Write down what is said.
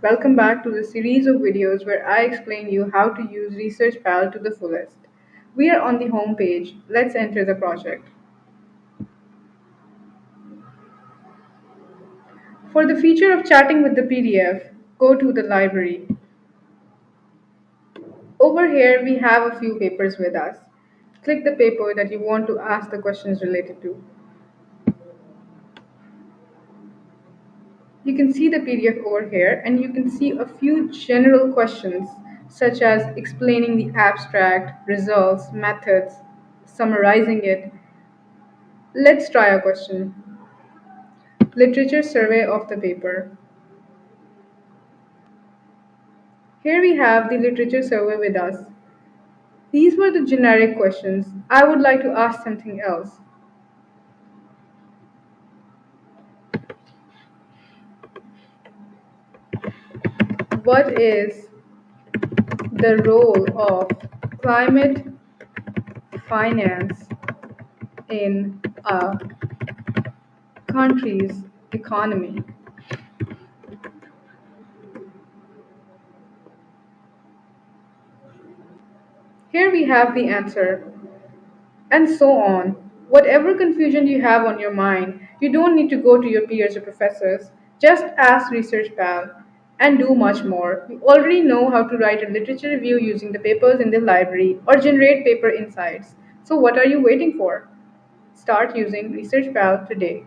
Welcome back to the series of videos where I explain you how to use ResearchPal to the fullest. We are on the home page. Let's enter the project. For the feature of chatting with the PDF, go to the library. Over here, we have a few papers with us. Click the paper that you want to ask the questions related to. You can see the PDF over here, and you can see a few general questions such as explaining the abstract, results, methods, summarizing it. Let's try a question. Literature survey of the paper. Here we have the literature survey with us. These were the generic questions. I would like to ask something else. What is the role of climate finance in a country's economy? Here we have the answer, and so on. Whatever confusion you have on your mind, you don't need to go to your peers or professors. Just ask ResearchPal and do much more. You already know how to write a literature review using the papers in the library or generate paper insights. So what are you waiting for? Start using ResearchPal today.